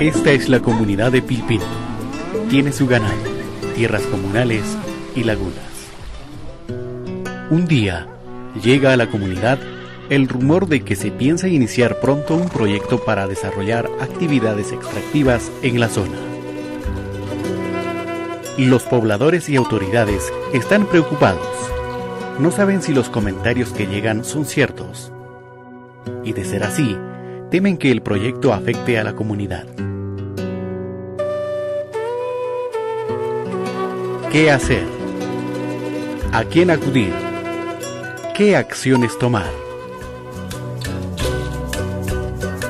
Esta es la comunidad de Pilpinto. Tiene su ganado, tierras comunales y lagunas. Un día, llega a la comunidad el rumor de que se piensa iniciar pronto un proyecto para desarrollar actividades extractivas en la zona. Los pobladores y autoridades están preocupados. No saben si los comentarios que llegan son ciertos. Y de ser así, temen que el proyecto afecte a la comunidad. ¿Qué hacer? ¿A quién acudir? ¿Qué acciones tomar?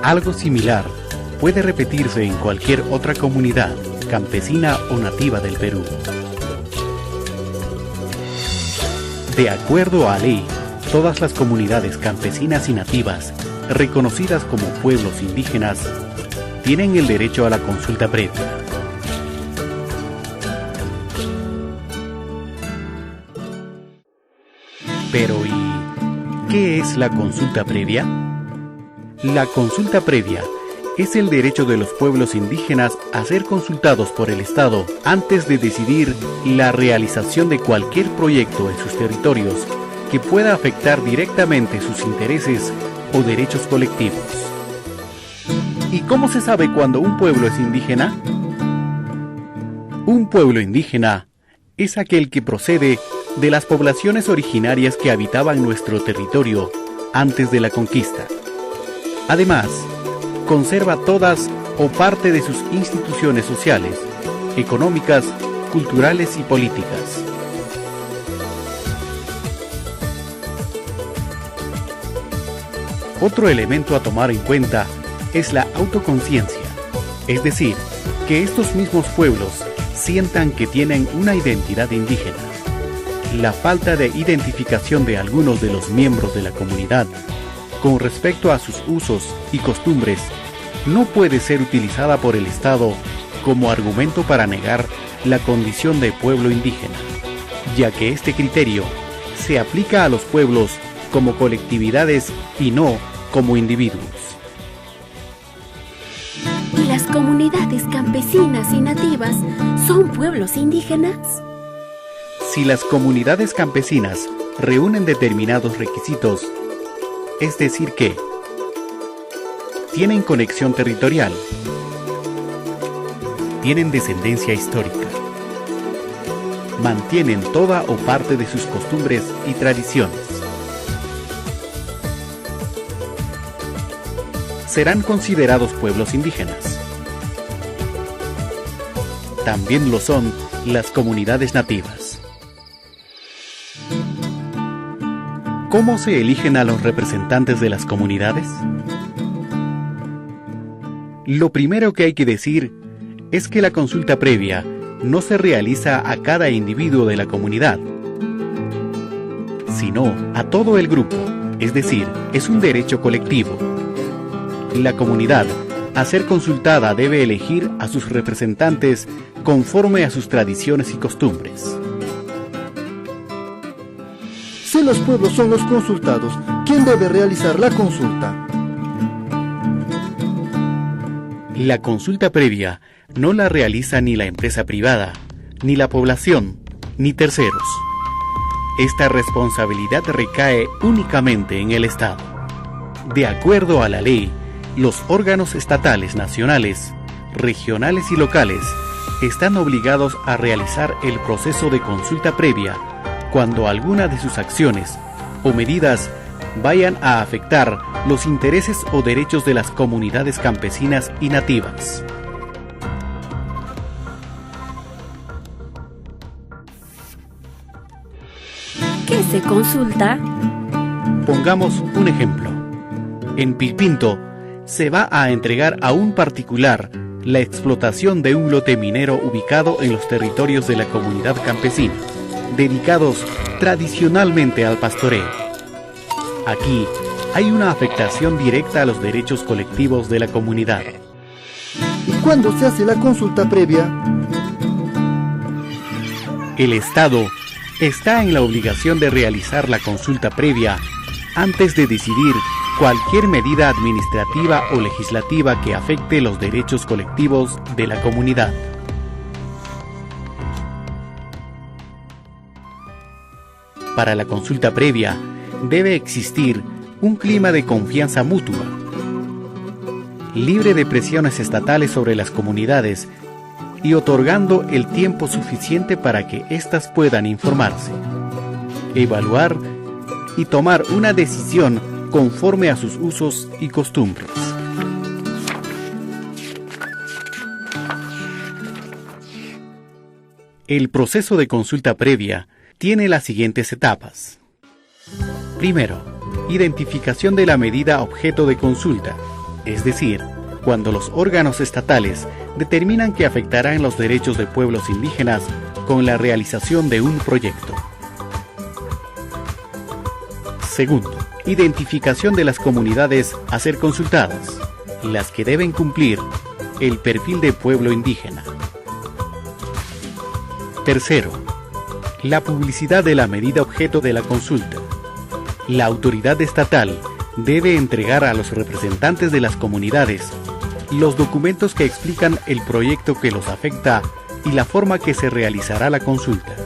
Algo similar puede repetirse en cualquier otra comunidad, campesina o nativa del Perú. De acuerdo a ley, todas las comunidades campesinas y nativas, reconocidas como pueblos indígenas, tienen el derecho a la consulta previa. Pero ¿y qué es la consulta previa? La consulta previa es el derecho de los pueblos indígenas a ser consultados por el Estado antes de decidir la realización de cualquier proyecto en sus territorios que pueda afectar directamente sus intereses o derechos colectivos. ¿Y cómo se sabe cuando un pueblo es indígena? Un pueblo indígena es aquel que procede de las poblaciones originarias que habitaban nuestro territorio antes de la conquista. Además, conserva todas o parte de sus instituciones sociales, económicas, culturales y políticas. Otro elemento a tomar en cuenta es la autoconciencia, es decir, que estos mismos pueblos sientan que tienen una identidad indígena. La falta de identificación de algunos de los miembros de la comunidad con respecto a sus usos y costumbres no puede ser utilizada por el Estado como argumento para negar la condición de pueblo indígena, ya que este criterio se aplica a los pueblos como colectividades y no como individuos. ¿Y las comunidades campesinas y nativas son pueblos indígenas? Si las comunidades campesinas reúnen determinados requisitos, es decir que tienen conexión territorial, tienen descendencia histórica, mantienen toda o parte de sus costumbres y tradiciones, serán considerados pueblos indígenas. También lo son las comunidades nativas. ¿Cómo se eligen a los representantes de las comunidades? Lo primero que hay que decir es que la consulta previa no se realiza a cada individuo de la comunidad, sino a todo el grupo, es decir, es un derecho colectivo. La comunidad, a ser consultada, debe elegir a sus representantes conforme a sus tradiciones y costumbres. Si los pueblos son los consultados, ¿quién debe realizar la consulta? La consulta previa no la realiza ni la empresa privada, ni la población, ni terceros. Esta responsabilidad recae únicamente en el Estado. De acuerdo a la ley, los órganos estatales, nacionales, regionales y locales están obligados a realizar el proceso de consulta previa cuando alguna de sus acciones o medidas vayan a afectar los intereses o derechos de las comunidades campesinas y nativas. ¿Qué se consulta? Pongamos un ejemplo. En Pilpinto se va a entregar a un particular la explotación de un lote minero ubicado en los territorios de la comunidad campesina, dedicados tradicionalmente al pastoreo. Aquí hay una afectación directa a los derechos colectivos de la comunidad. ¿Y cuándo se hace la consulta previa? El Estado está en la obligación de realizar la consulta previa antes de decidir cualquier medida administrativa o legislativa que afecte los derechos colectivos de la comunidad. Para la consulta previa, debe existir un clima de confianza mutua, libre de presiones estatales sobre las comunidades y otorgando el tiempo suficiente para que éstas puedan informarse, evaluar y tomar una decisión conforme a sus usos y costumbres. El proceso de consulta previa tiene las siguientes etapas. Primero, identificación de la medida objeto de consulta, es decir, cuando los órganos estatales determinan que afectarán los derechos de pueblos indígenas con la realización de un proyecto. Segundo, identificación de las comunidades a ser consultadas, las que deben cumplir el perfil de pueblo indígena. Tercero, la publicidad de la medida objeto de la consulta. La autoridad estatal debe entregar a los representantes de las comunidades los documentos que explican el proyecto que los afecta y la forma que se realizará la consulta.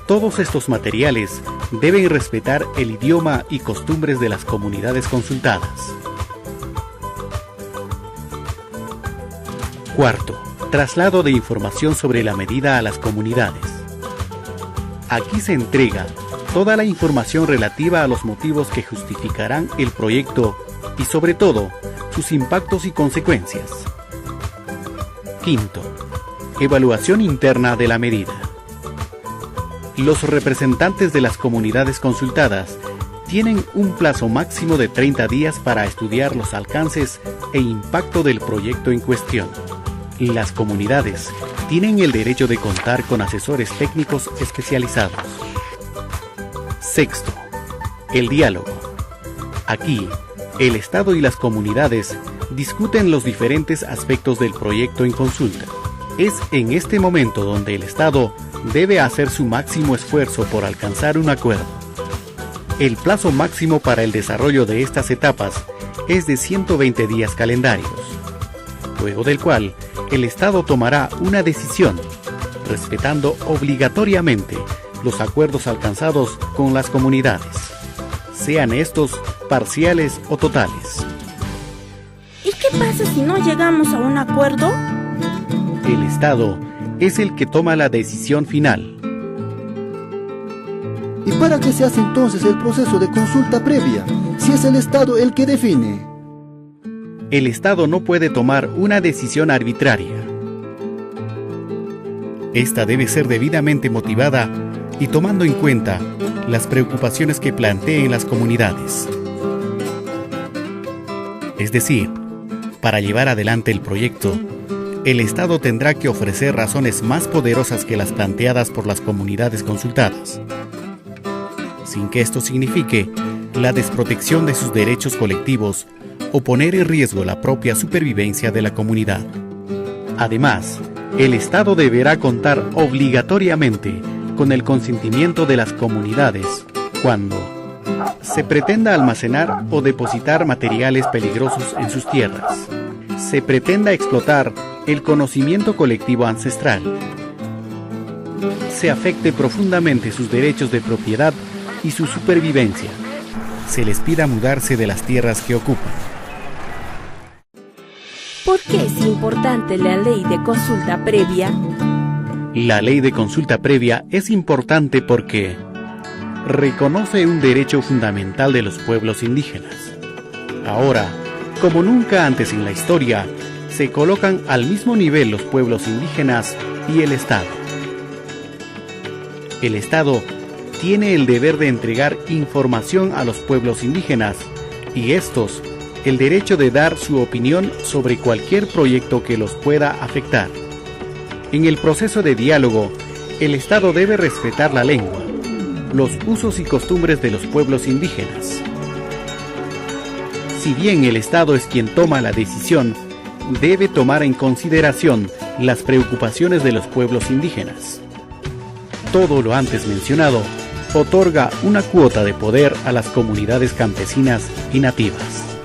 Todos estos materiales deben respetar el idioma y costumbres de las comunidades consultadas. Cuarto, traslado de información sobre la medida a las comunidades. Aquí se entrega toda la información relativa a los motivos que justificarán el proyecto y sobre todo sus impactos y consecuencias. Quinto, evaluación interna de la medida. Los representantes de las comunidades consultadas tienen un plazo máximo de 30 días para estudiar los alcances e impacto del proyecto en cuestión. Las comunidades tienen el derecho de contar con asesores técnicos especializados. Sexto, el diálogo. Aquí, el Estado y las comunidades discuten los diferentes aspectos del proyecto en consulta. Es en este momento donde el Estado debe hacer su máximo esfuerzo por alcanzar un acuerdo. El plazo máximo para el desarrollo de estas etapas es de 120 días calendarios, luego del cual el Estado tomará una decisión, respetando obligatoriamente los acuerdos alcanzados con las comunidades, sean estos parciales o totales. ¿Y qué pasa si no llegamos a un acuerdo? El Estado es el que toma la decisión final. ¿Y para qué se hace entonces el proceso de consulta previa, si es el Estado el que define? El Estado no puede tomar una decisión arbitraria. Esta debe ser debidamente motivada y tomando en cuenta las preocupaciones que planteen las comunidades. Es decir, para llevar adelante el proyecto, el Estado tendrá que ofrecer razones más poderosas que las planteadas por las comunidades consultadas, sin que esto signifique la desprotección de sus derechos colectivos o poner en riesgo la propia supervivencia de la comunidad. Además, el Estado deberá contar obligatoriamente con el consentimiento de las comunidades cuando se pretenda almacenar o depositar materiales peligrosos en sus tierras, se pretenda explotar el conocimiento colectivo ancestral, se afecte profundamente sus derechos de propiedad y su supervivencia, se les pida mudarse de las tierras que ocupan. ¿Por qué es importante la ley de consulta previa? La ley de consulta previa es importante porque reconoce un derecho fundamental de los pueblos indígenas. Ahora, como nunca antes en la historia, se colocan al mismo nivel los pueblos indígenas y el Estado. El Estado tiene el deber de entregar información a los pueblos indígenas y estos el derecho de dar su opinión sobre cualquier proyecto que los pueda afectar. En el proceso de diálogo, el Estado debe respetar la lengua, los usos y costumbres de los pueblos indígenas. Si bien el Estado es quien toma la decisión, debe tomar en consideración las preocupaciones de los pueblos indígenas. Todo lo antes mencionado otorga una cuota de poder a las comunidades campesinas y nativas.